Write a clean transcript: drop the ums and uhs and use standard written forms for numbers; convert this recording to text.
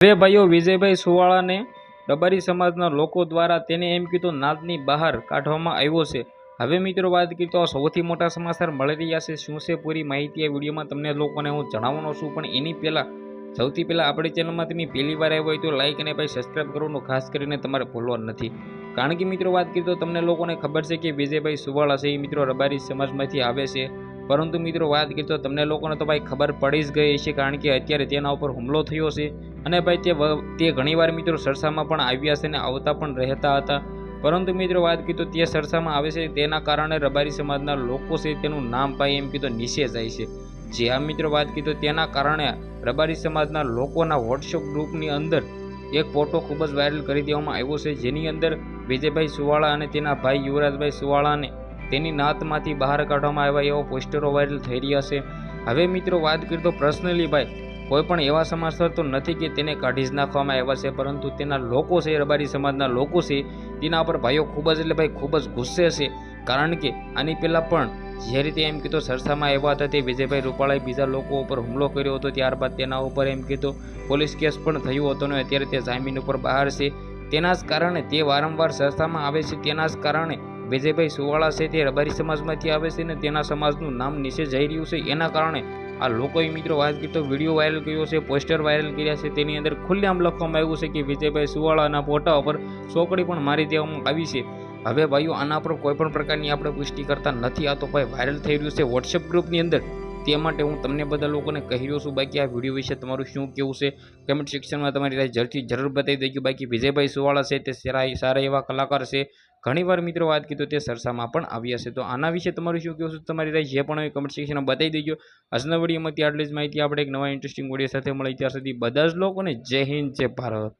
હવે ભાઈઓ વિજયભાઈ સુવાળાને રબારી સમાજના લોકો દ્વારા તેને એમ કીધું નાદની બહાર કાઢવામાં આવ્યો છે। હવે મિત્રો વાત કરીએ તો સૌથી મોટા સમાચાર મળી રહ્યા છે। શું છે પૂરી માહિતી આ વિડીયોમાં તમને લોકોને હું જણાવવાનો છું, પણ એની પહેલાં સૌથી પહેલાં આપણી ચેનલમાં તમે પહેલી વાર આવ્યો હોય તો લાઇક અને ભાઈ સબસ્ક્રાઈબ કરવાનું ખાસ કરીને તમારે ભૂલવાનું નથી। કારણ કે મિત્રો વાત કરીએ તો તમને લોકોને ખબર છે કે વિજયભાઈ સુવાળા છે એ મિત્રો રબારી સમાજમાંથી આવે છે, પરંતુ મિત્રો વાત કરીએ તો તમને લોકોને તો ભાઈ ખબર પડી જ ગઈ છે, કારણ કે અત્યારે તેના ઉપર હુમલો થયો છે અને ભાઈ તે ઘણીવાર મિત્રો ચર્ચામાં પણ આવ્યા છે અને આવતા પણ રહેતા હતા। પરંતુ મિત્રો વાત કરીએ તો તે ચર્ચામાં આવે છે તેના કારણે રબારી સમાજના લોકો છે તેનું નામ ભાઈ એમ કીધું નીચે જાય છે। જે આ મિત્રો વાત કરીએ તો તેના કારણે રબારી સમાજના લોકોના વોટ્સએપ ગ્રુપની અંદર એક ફોટો ખૂબ જ વાયરલ કરી દેવામાં આવ્યો છે, જેની અંદર વિજયભાઈ સુવાળા અને તેના ભાઈ યુવરાજભાઈ સુવાળાને તેની નાતમાંથી બહાર કાઢવામાં આવ્યા એવા પોસ્ટરો વાયરલ થઈ રહ્યા છે। હવે મિત્રો વાત કરીએ તો પર્સનલી ભાઈ કોઈ પણ એવા સમાચાર તો નથી કે તેને કાઢી જ નાખવામાં આવ્યા છે, પરંતુ તેના લોકો છે રબારી સમાજના લોકો છે તેના પર ભાઈઓ ખૂબ જ એટલે ભાઈ ખૂબ જ ગુસ્સે છે। કારણ કે આની પહેલાં પણ જે રીતે એમ કીધું ચર્ચામાં આવ્યા હતા તે વિજયભાઈ રૂપાળાએ બીજા લોકો ઉપર હુમલો કર્યો હતો, ત્યારબાદ તેના ઉપર એમ કીધું પોલીસ કેસ પણ થયો હતો અને અત્યારે તે જામીન ઉપર બહાર છે। તેના જ કારણે તે વારંવાર ચર્ચામાં આવે છે, તેના જ કારણે વિજયભાઈ સુવાળા છે તે રબારી સમાજમાંથી આવે છે અને તેના સમાજનું નામ નીચે જઈ રહ્યું છે। એના કારણે આ લોકોએ મિત્રો વાત કરીએ તો વિડીયો વાયરલ કર્યો છે, પોસ્ટર વાયરલ કર્યા છે, તેની અંદર ખુલ્લેઆમ લખવામાં આવ્યું છે કે વિજયભાઈ સુવાળાના ફોટા ઉપર ચોકડી પણ મારી દેવામાં આવી છે। હવે ભાઈઓ આના પર કોઈ પણ પ્રકારની આપણે પુષ્ટિ કરતા નથી, આ તો ભાઈ વાયરલ થઈ રહ્યું છે વોટ્સએપ ગ્રુપની અંદર, તે માટે હું તમને બધા લોકોને કહી રહ્યો છું। બાકી આ વિડીયો વિશે તમારું શું કહેવું છે કમેન્ટ સેક્શનમાં તમારી રાય જરૂર બતાવી દેજો। બાકી વિજયભાઈ સુવાળા છે તે સારા એવા કલાકાર છે, ઘણીવાર મિત્રો વાત કીધું તે ચર્ચામાં પણ આવ્યા છે, તો આના વિશે તમારું શું કહેવું છે તમારી રાય જે પણ હોય કમેન્ટ સેક્શનમાં બતાવી દેજો। આજના વિડીયોમાંથી આટલી જ માહિતી, આપણે એક નવા ઇન્ટરેસ્ટિંગ વિડીયો સાથે મળી, ત્યાં સુધી બધા જ લોકોને જય હિન્દ જય ભારત।